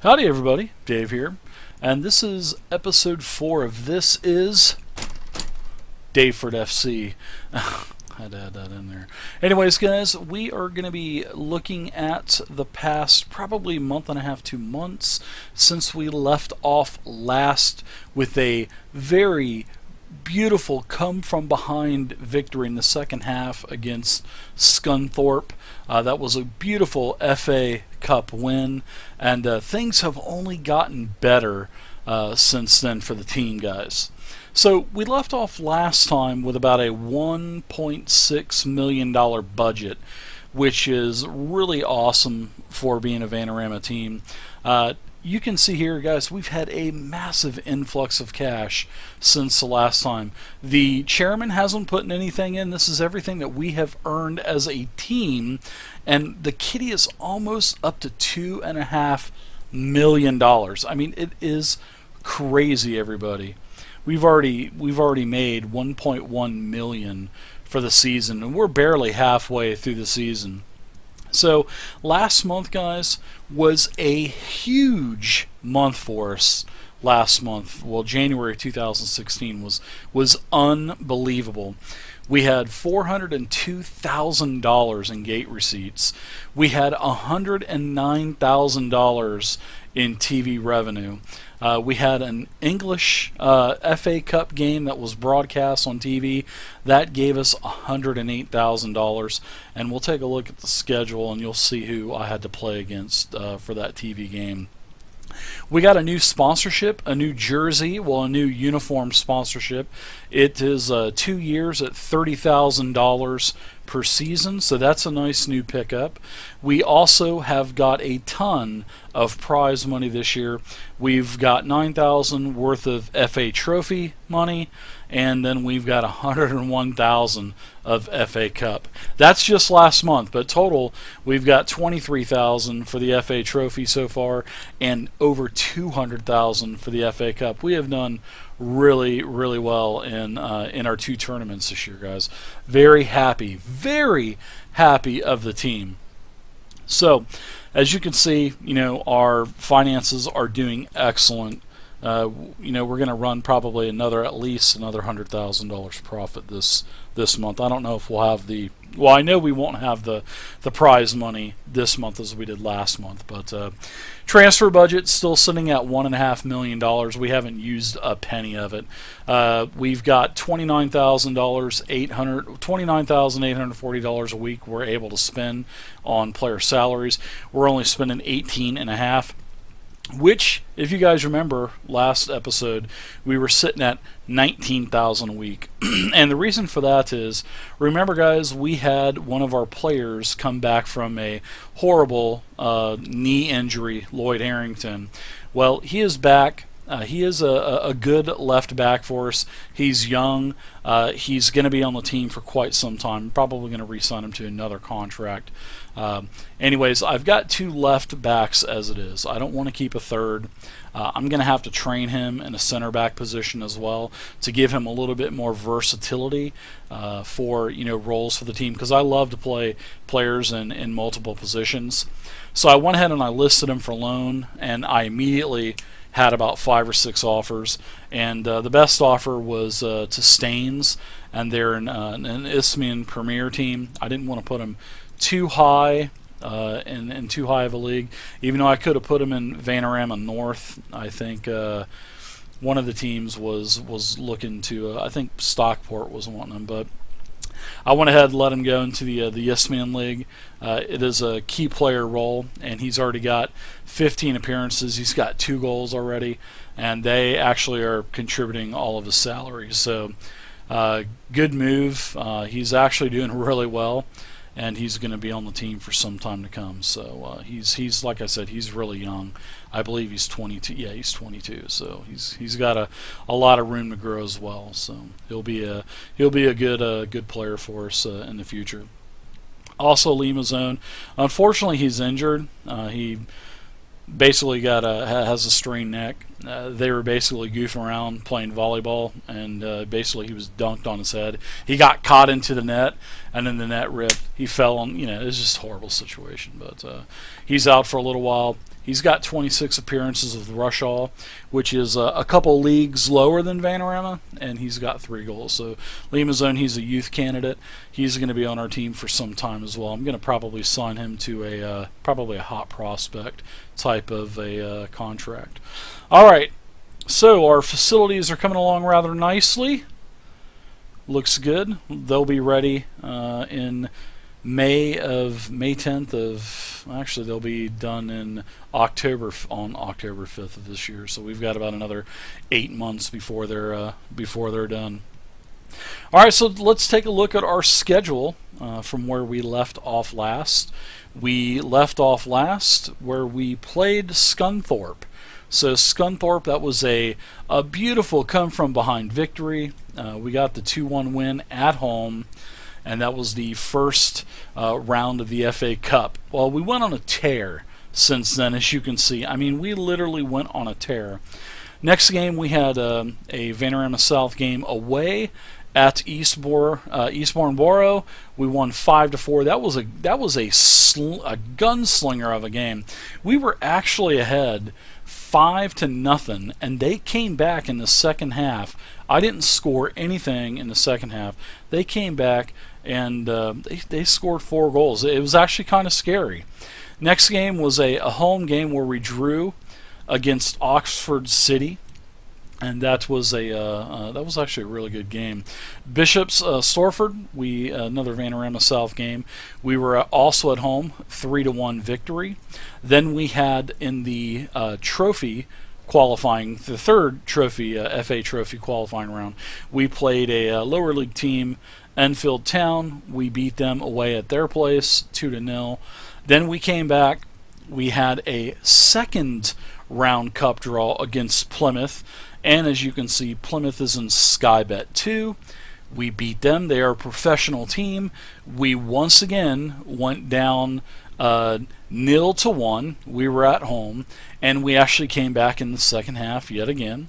Howdy everybody, Dave here, and this is episode 4 of This Is Daveford FC. Had to add that in there. Anyways guys, we are going to be looking at the past probably month and a half, 2 months, since we left off last with a very beautiful come-from-behind victory in the second half against Scunthorpe. That was a beautiful FA Cup win, and things have only gotten better since then for the team, guys. So we left off last time with about a $1.6 million budget, which is really awesome for being a Vanarama team. You can see here, guys, we've had a massive influx of cash since the last time. The chairman hasn't put anything in. This is everything that we have earned as a team, and the kitty is almost up to $2.5 million. I mean, it is crazy, everybody. We've already made 1.1 million for the season, and we're barely halfway through the season. So last month, guys, was a huge month for us. Last month, well, January 2016 was unbelievable. We had $402,000 in gate receipts. We had $109,000 in TV revenue. We had an English FA Cup game that was broadcast on TV. That gave us $108,000. And we'll take a look at the schedule and you'll see who I had to play against for that TV game. We got a new sponsorship, a new jersey, well, a new uniform sponsorship. It is 2 years at $30,000 per season, so that's a nice new pickup. We also have got a ton of prize money this year. We've got $9,000 worth of FA Trophy money, and then we've got $101,000 of FA Cup. That's just last month, but total we've got $23,000 for the FA Trophy so far, and over $200,000 for the FA Cup. We have done really well in our 2 tournaments this year, guys. Very happy of the team. So, as you can see, our finances are doing excellent. We're going to run probably at least another $100,000 profit this month. I don't know if we'll have I know we won't have the prize money this month as we did last month, but transfer budget still sitting at $1.5 million. We haven't used a penny of it. We've got $29,840 a week we're able to spend on player salaries. We're only spending $18.5. Which, if you guys remember last episode, we were sitting at $19,000 a week. And the reason for that is, remember guys, we had one of our players come back from a horrible knee injury, Lloyd Harrington. Well, he is back. He is a good left back for us. He's young. He's going to be on the team for quite some time. Probably going to re-sign him to another contract. Anyways, I've got 2 left backs as it is. I don't want to keep a third. I'm going to have to train him in a center back position as well to give him a little bit more versatility for roles for the team, because I love to play players in multiple positions. So I went ahead and I listed him for loan, and I immediately had about 5 or 6 offers, and the best offer was to Staines, and they're an Isthmian Premier team. I didn't want to put him too high in too high of a league, even though I could have put him in Vanarama North. I think one of the teams was looking to, I think Stockport was wanting him, but I went ahead and let him go into the Isthmian League. It is a key player role, and he's already got 15 appearances. He's got 2 goals already, and they actually are contributing all of his salaries. So good move. He's actually doing really well, and he's going to be on the team for some time to come. So he's like I said, he's really young. I believe he's 22. Yeah, he's 22. So he's got a lot of room to grow as well. So he'll be a good player for us in the future. Also, Lima Zone. Unfortunately, he's injured. He basically has a strained neck. They were basically goofing around playing volleyball, and basically he was dunked on his head. He got caught into the net, and then the net ripped. He fell on. It was just a horrible situation. But he's out for a little while. He's got 26 appearances with Rushall, which is a couple leagues lower than Vanarama, and he's got 3 goals. So Lima Zone, he's a youth candidate. He's going to be on our team for some time as well. I'm going to probably sign him to a probably a hot prospect type of a contract. All right, so our facilities are coming along rather nicely. Looks good. They'll be ready in May 10th of, actually they'll be done in October 5th of this year. So we've got about another 8 months before they're done. All right, so let's take a look at our schedule from where we left off last. We left off last where we played Scunthorpe. So Scunthorpe, that was a beautiful come-from-behind victory. We got the 2-1 win at home, and that was the first round of the FA Cup. Well, we went on a tear since then, as you can see. I mean, we literally went on a tear. Next game, we had a Vanarama South game away at Eastbourne Borough. We won 5-4. That was a gunslinger of a game. We were actually ahead 5-0, and they came back in the second half. I didn't score anything in the second half. They came back and they scored 4 goals. It was actually kind of scary. Next game was a home game where we drew against Oxford City, and that was actually a really good game. Bishops Stortford, another Vanarama South game. We were also at home, 3-1 victory. Then we had in the trophy qualifying, the third trophy, FA Trophy qualifying round, we played a lower league team, Enfield Town. We beat them away at their place, 2-0. Then we came back. We had a second round cup draw against Plymouth, and as you can see, Plymouth is in Sky Bet 2. We beat them. They are a professional team. We once again went down 0-1. We were at home, and we actually came back in the second half yet again,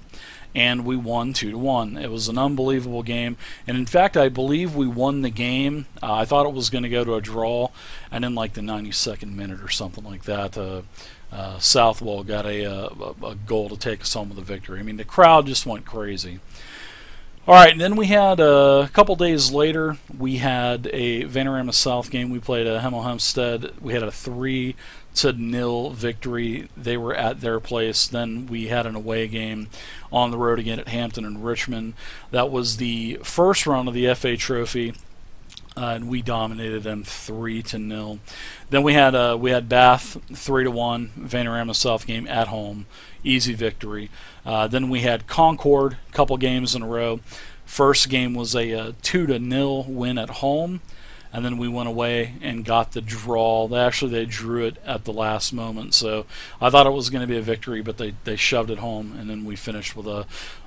and we won 2-1. It was an unbelievable game, and in fact, I believe we won the game. I thought it was going to go to a draw, and in like the 92nd minute or something like that, Southwell got a goal to take us home with a victory. I mean, the crowd just went crazy. All right, and then we had a couple days later, we had a Vanarama South game. We played a Hemel Hempstead. We had a 3-0 victory. They were at their place. Then we had an away game on the road again at Hampton and Richmond. That was the first round of the FA Trophy, and we dominated them 3-0. Then we had Bath 3-1 Vanarama South game at home, easy victory. Then we had Concord, a couple games in a row. First game was a 2-0 win at home, and then we went away and got the draw. They drew it at the last moment, so I thought it was going to be a victory, but they shoved it home, and then we finished with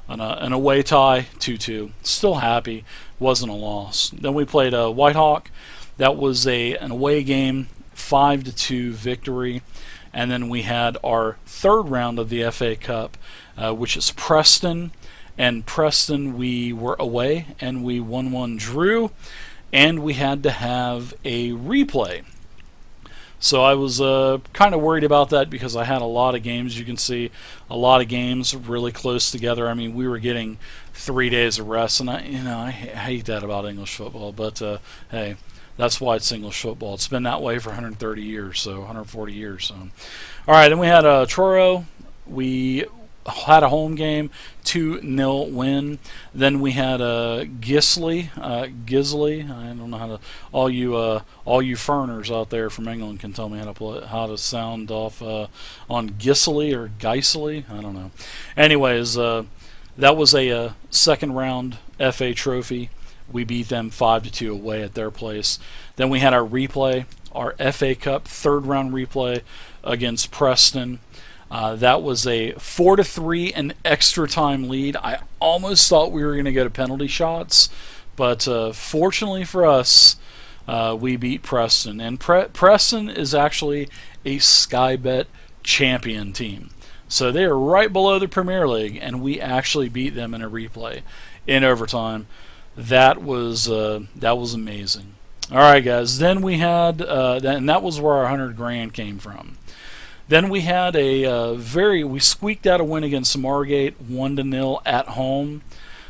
an away tie, 2-2. Still happy, wasn't a loss. Then we played Whitehawk. That was an away game, 5-2 victory. And then we had our third round of the FA Cup, which is Preston. And Preston, we were away, and we 1-1 drew, and we had to have a replay. So I was kind of worried about that because I had a lot of games. You can see a lot of games really close together. I mean, we were getting 3 days of rest, and I hate that about English football. But hey, that's why it's English football. It's been that way for 130 years, so 140 years. So, all right, then we had Truro. We had a home game, 2-0 win. Then we had Gisley. I don't know how to. All you foreigners out there from England can tell me how to sound off on Gisley or Geisley. I don't know. Anyways, that was a second round FA Trophy. We beat them 5-2 away at their place. Then we had our replay, our FA Cup third round replay against Preston. That was a 4-3 and extra time lead. I almost thought we were going to go to penalty shots, but fortunately for us, we beat Preston. And Preston is actually a Sky Bet champion team. So they are right below the Premier League, and we actually beat them in a replay in overtime. That was amazing. All right, guys. Then we had, and that was where our $100,000 came from. Then we had we squeaked out a win against Margate, 1-0 at home.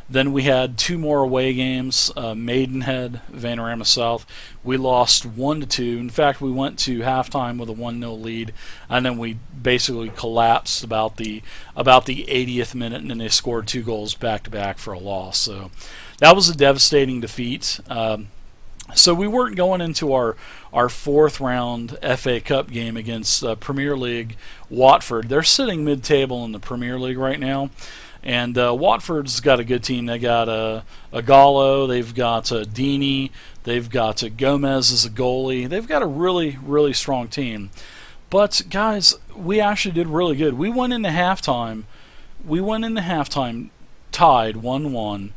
Then we had two more away games, Maidenhead, Vanarama South. We lost 1-2. In fact, we went to halftime with a 1-0 lead, and then we basically collapsed about the 80th minute, and then they scored 2 goals back to back for a loss. So that was a devastating defeat. So we weren't going into our fourth round FA Cup game against Premier League Watford. They're sitting mid-table in the Premier League right now. And Watford's got a good team. They got a Gallo, they've got Dini, they've got Gomez as a goalie. They've got a really, really strong team. But guys, we actually did really good. We went into halftime tied 1-1,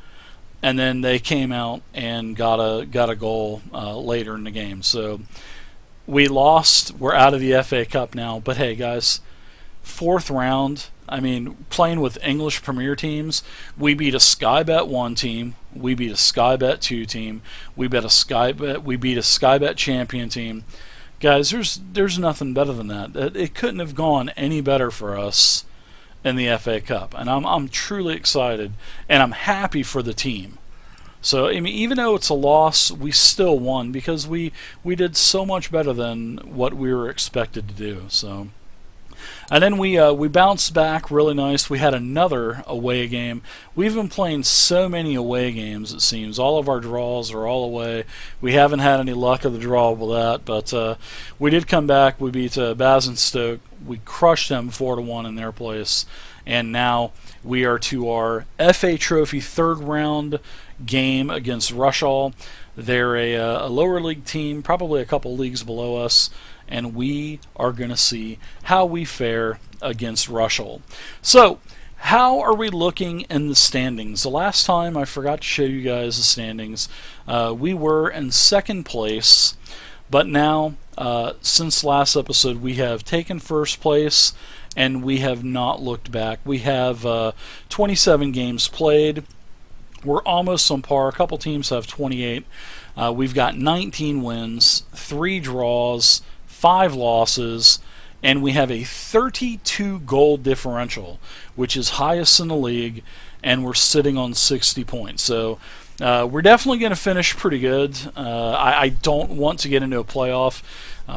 and then they came out and got a goal later in the game. So we lost. We're out of the FA Cup now. But hey, guys, fourth round. I mean, playing with English Premier teams, we beat a Sky Bet 1 team, we beat a Sky Bet 2 team, we beat a Sky Bet champion team. Guys, there's nothing better than that. It couldn't have gone any better for us in the FA Cup, and I'm truly excited, and I'm happy for the team. So I mean, even though it's a loss, we still won because we did so much better than what we were expected to do. So. And then we bounced back really nice. We had another away game. We've been playing so many away games, it seems. All of our draws are all away. We haven't had any luck of the draw with that, but we did come back. We beat Basingstoke. We crushed them 4-1 in their place. And now we are to our FA Trophy third round game against Rushall. They're a lower league team, probably a couple leagues below us, and we are going to see how we fare against Rushall. So, how are we looking in the standings? The last time I forgot to show you guys the standings. We were in second place, but now, since last episode, we have taken first place, and we have not looked back. We have 27 games played. We're almost on par. A couple teams have 28. We've got 19 wins, 3 draws, 5 losses, and we have a 32 goal differential, which is highest in the league, and we're sitting on 60 points. So we're definitely going to finish pretty good. I don't want to get into a playoff.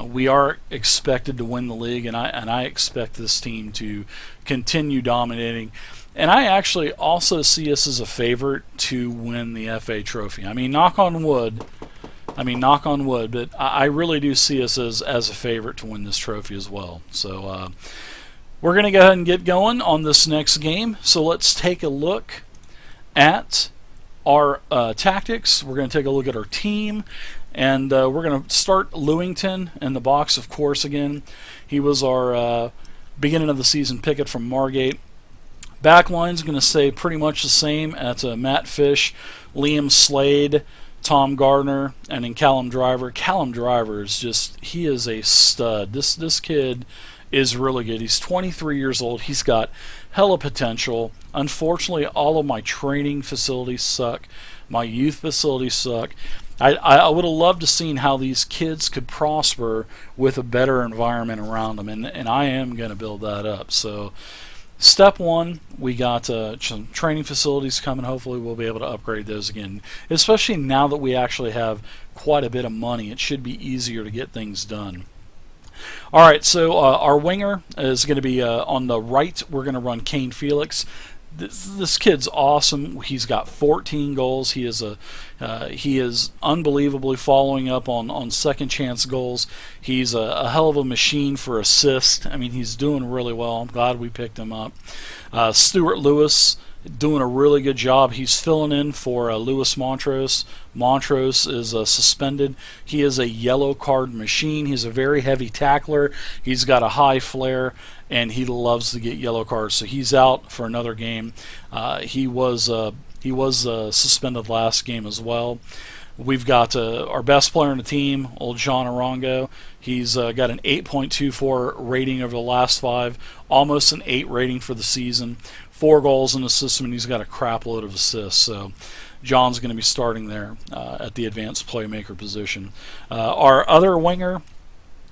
We are expected to win the league, and I expect this team to continue dominating. And I actually also see us as a favorite to win the FA Trophy. I mean, knock on wood, but I really do see us as a favorite to win this trophy as well. So we're going to go ahead and get going on this next game. So let's take a look at our tactics. We're going to take a look at our team. And we're going to start Lewington in the box, of course, again. He was our beginning of the season picket from Margate. Backline's going to stay pretty much the same at Matt Fish, Liam Slade, Tom Gardner, and then Callum Driver. Callum Driver is he is a stud. This kid is really good. He's 23 years old. He's got hella potential. Unfortunately, all of my training facilities suck. My youth facilities suck. I would have loved to seen how these kids could prosper with a better environment around them, and I am going to build that up. So step one, we got some training facilities coming. Hopefully we'll be able to upgrade those again, especially now that we actually have quite a bit of money. It should be easier to get things done. Alright, so our winger is going to be on the right. We're going to run Kane Felix. This kid's awesome. He's got 14 goals. He is unbelievably following up on second chance goals. He's a hell of a machine for assist. I mean, he's doing really well. I'm glad we picked him up. Stuart Lewis doing a really good job. He's filling in for Lewis Montrose. Montrose is suspended. He is a yellow card machine. He's a very heavy tackler. He's got a high flare, and he loves to get yellow cards. So he's out for another game. He was suspended last game as well. We've got our best player on the team, old John Arango. He's got an 8.24 rating over the last 5, almost an 8 rating for the season. 4 goals in the system, and he's got a crap load of assists. So John's going to be starting there at the advanced playmaker position. Our other winger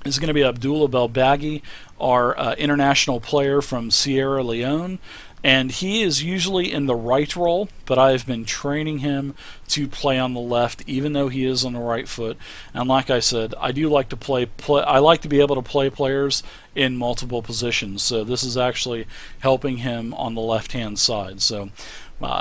is going to be Abdullah Belbaghi, our international player from Sierra Leone. And he is usually in the right role, but I've been training him to play on the left, even though he is on the right foot. And like I said, I do like to I like to be able to play players in multiple positions. So this is actually helping him on the left-hand side. So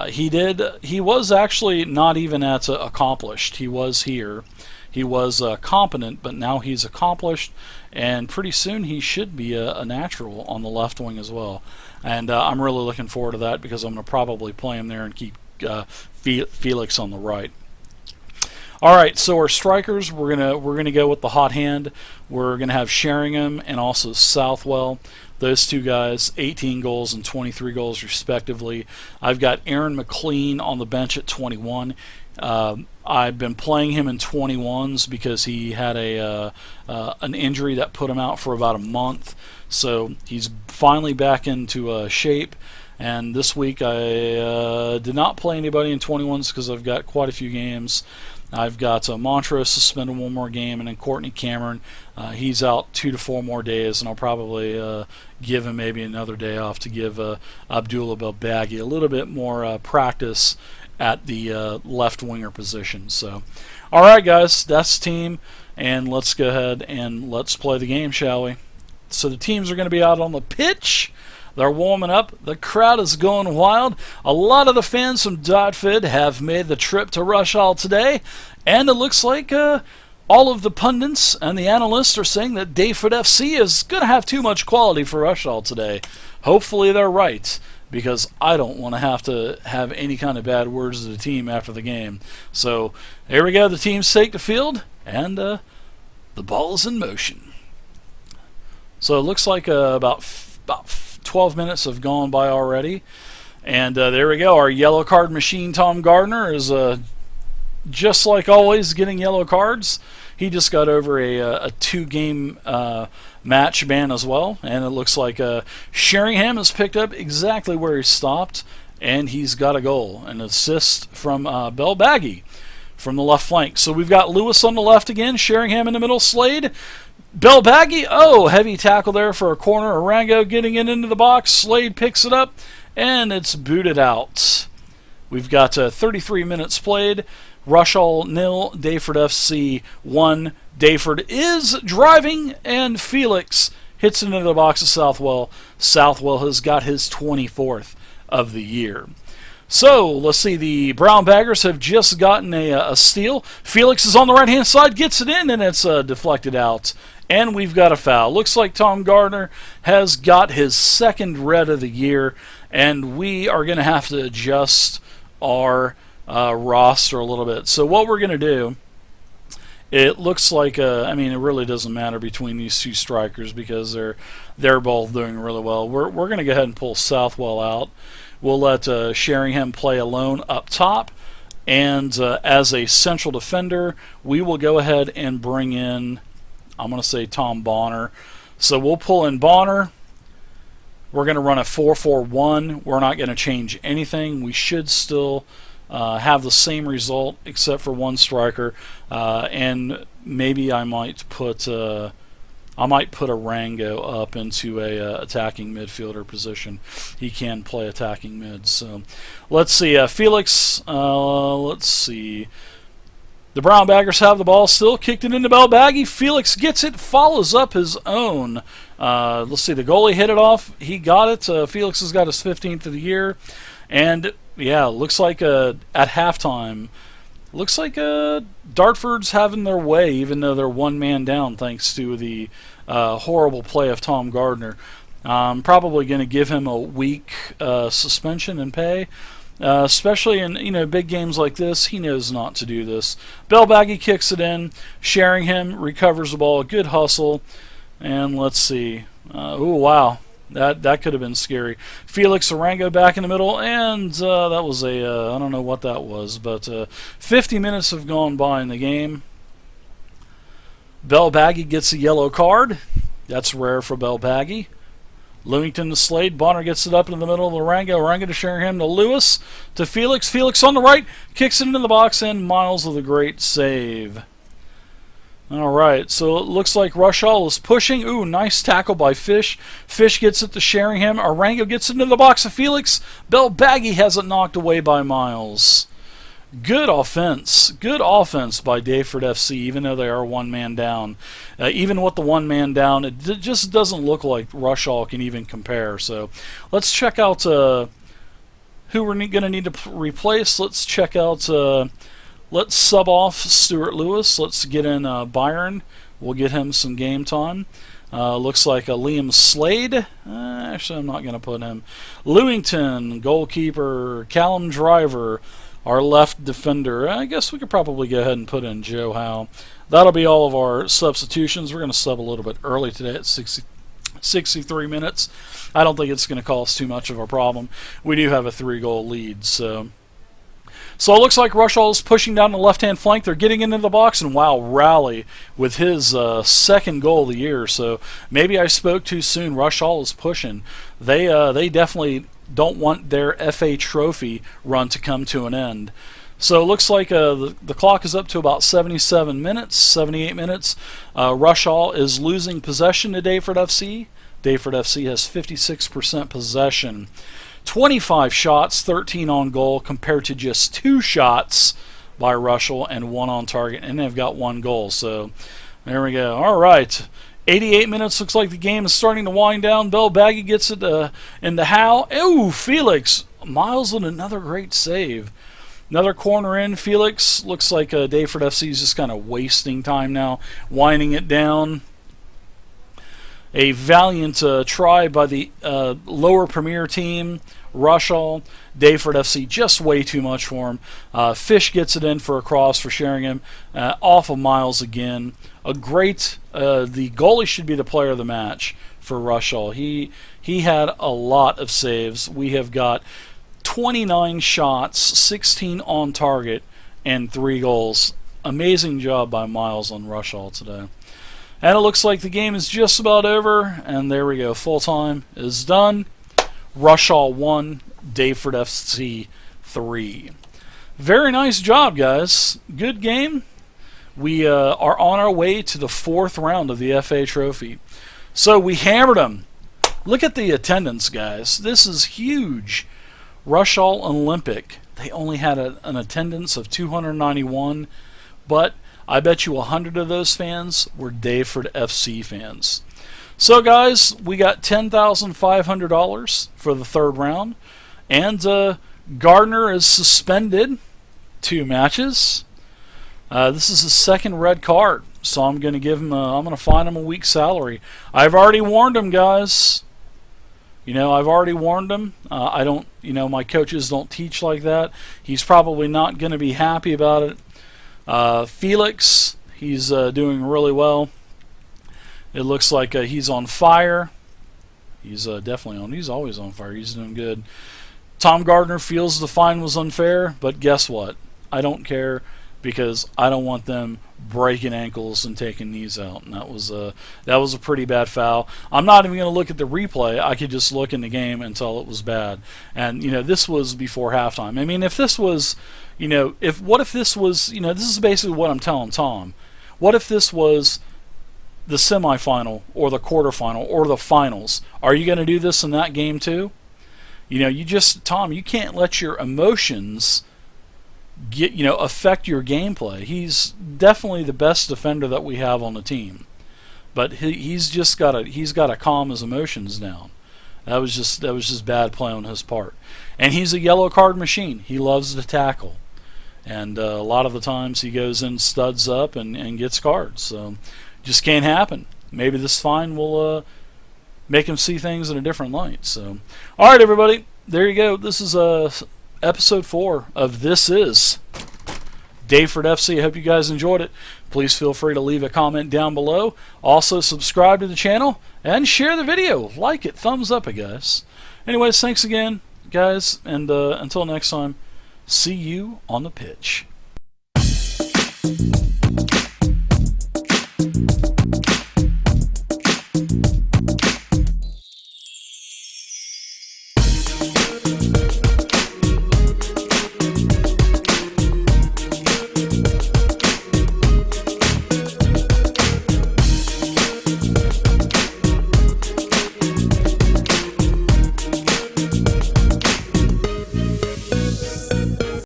he was actually not even at accomplished. He was here. He was competent, but now he's accomplished, and pretty soon he should be a natural on the left wing as well. And I'm really looking forward to that, because I'm going to probably play him there and keep Felix on the right. All right, so our strikers, we're gonna go with the hot hand. We're gonna have Sheringham and also Southwell. Those two guys, 18 goals and 23 goals respectively. I've got Aaron McLean on the bench at 21. I've been playing him in 21s because he had an injury that put him out for about a month. So he's finally back into shape. And this week I did not play anybody in 21s because I've got quite a few games. I've got Montrose suspended one more game, and then Courtney Cameron, he's out 2 to 4 more days, and I'll probably give him maybe another day off to give Abdullah Belbaghi a little bit more practice at the left winger position. So, all right, guys, that's the team, and let's go ahead and let's play the game, shall we? So the teams are going to be out on the pitch. They're warming up. The crowd is going wild. A lot of the fans from Daveford have made the trip to Rush Hall today, and it looks like all of the pundits and the analysts are saying that Daveford FC is going to have too much quality for Rush Hall today. Hopefully they're right, because I don't want to have any kind of bad words to the team after the game. So here we go. The teams take the field, and the ball is in motion. So it looks like about 12 minutes have gone by already. And there we go. Our yellow card machine, Tom Gardner, is just like always getting yellow cards. He just got over a 2-game match ban as well. And it looks like Sheringham has picked up exactly where he stopped. And he's got a goal. An assist from Belbaghi from the left flank. So we've got Lewis on the left again. Sheringham in the middle. Slade. Belbaghi, heavy tackle there for a corner. Arango getting it into the box. Slade picks it up, and it's booted out. We've got 33 minutes played. Rush Hall 0, Daveford FC 1. Daveford is driving, and Felix hits it into the box of Southwell. Southwell has got his 24th of the year. So, let's see, the Brown Baggers have just gotten a steal. Felix is on the right-hand side, gets it in, and it's deflected out. And we've got a foul. Looks like Tom Gardner has got his 2nd red of the year, and we are going to have to adjust our roster a little bit. So what we're going to do, it looks like, it really doesn't matter between these two strikers because they're both doing really well. We're going to go ahead and pull Southwell out. We'll let Sheringham play alone up top. And as a central defender, we will go ahead and bring in, I'm going to say Tom Bonner. So we'll pull in Bonner. We're going to run a 4-4-1. We're not going to change anything. We should still have the same result except for one striker. And maybe I might put Arango up into a attacking midfielder position. He can play attacking mid. So let's see. Felix, let's see. The Brown Baggers have the ball still. Kicked it into Belbaghi. Felix gets it, follows up his own. Let's see. The goalie hit it off. He got it. Felix has got his 15th of the year. And, yeah, looks like at halftime, looks like Dartford's having their way, even though they're one man down thanks to the horrible play of Tom Gardner. I'm probably going to give him a week suspension and pay. Especially in big games like this, he knows not to do this. Belbaghi kicks it in. Sheringham recovers the ball. Good hustle. And let's see. Oh wow, that could have been scary. Felix Arango back in the middle, and that was I don't know what that was, but 50 minutes have gone by in the game. Belbaghi gets a yellow card. That's rare for Belbaghi. Lewington to Slade. Bonner gets it up in the middle of Arango. Arango to Sheringham to Lewis to Felix. Felix on the right. Kicks it into the box, and Miles with a great save. All right, so it looks like Rushall is pushing. Ooh, nice tackle by Fish. Fish gets it to Sheringham. Arango gets into the box of Felix. Bell Baggy has it knocked away by Miles. Good offense. Good offense by Daveford FC, even though they are one man down. Even with the one man down, it just doesn't look like Rushall can even compare. So let's check out who we're going to need to replace. Let's check out... let's sub off Stuart Lewis. Let's get in Byron. We'll get him some game time. Looks like a Liam Slade. Actually, I'm not going to put him. Lewington, goalkeeper. Callum Driver, our left defender. I guess we could probably go ahead and put in Joe Howe. That'll be all of our substitutions. We're going to sub a little bit early today at 63 minutes. I don't think it's going to cause too much of a problem. We do have a 3-goal lead, so it looks like Rushall is pushing down the left-hand flank. They're getting into the box, and wow, Rally with his second goal of the year. So maybe I spoke too soon. Rushall is pushing. They definitely don't want their FA Trophy run to come to an end. So it looks like the clock is up to about 77 minutes, 78 minutes. Rushall is losing possession to Daveford FC. Daveford FC has 56% possession. 25 shots, 13 on goal, compared to just 2 shots by Rushall and 1 on target, and they've got 1 goal. So there we go. All right, 88 minutes. Looks like the game is starting to wind down. Bell Baggy gets it into Howe. Ooh, Felix. Miles with another great save. Another corner in. Felix. Looks like Daveford FC is just kind of wasting time now, winding it down. A valiant try by the lower Premier team, Rushall. Daveford FC, just way too much for him. Fish gets it in for a cross for Sheringham. Off of Miles again. A great, the goalie should be the player of the match for Rushall. He had a lot of saves. We have got 29 shots, 16 on target, and 3 goals. Amazing job by Miles on Rushall today. And it looks like the game is just about over. And there we go. Full time is done. Rushall 1, Daveford FC 3. Very nice job, guys. Good game. We are on our way to the 4th round of the FA Trophy. So we hammered them. Look at the attendance, guys. This is huge. Rushall Olympic. They only had an attendance of 291. But I bet you 100 of those fans were Daveford FC fans. So, guys, we got $10,500 for the 3rd round. And Gardner is suspended 2 matches. This is his 2nd red card. So I'm going to give him I'm going to fine him a week's salary. I've already warned him, guys. You know, I've already warned him. I don't, my coaches don't teach like that. He's probably not going to be happy about it. Felix, he's doing really well. It looks like he's on fire. He's definitely on. He's always on fire. He's doing good. Tom Gardner feels the fine was unfair, but guess what? I don't care, because I don't want them breaking ankles and taking knees out. And that was a pretty bad foul. I'm not even going to look at the replay. I could just look in the game and tell it was bad. And this was before halftime. I mean, if this was, what if this was, this is basically what I'm telling Tom. What if this was the semifinal or the quarterfinal or the finals? Are you going to do this in that game too? Tom, you can't let your emotions affect your gameplay. He's definitely the best defender that we have on the team, but he's got to calm his emotions down. That was just bad play on his part. And he's a yellow card machine. He loves to tackle, and a lot of the times he goes in, studs up, and gets cards. So just can't happen. Maybe this fine will make him see things in a different light. So, all right, everybody, there you go. This is episode 4 of This Is Daveford FC. I hope you guys enjoyed it. Please feel free to leave a comment down below. Also, subscribe to the channel and share the video. Like it. Thumbs up it, guys. Anyways, thanks again, guys. And until next time, see you on the pitch.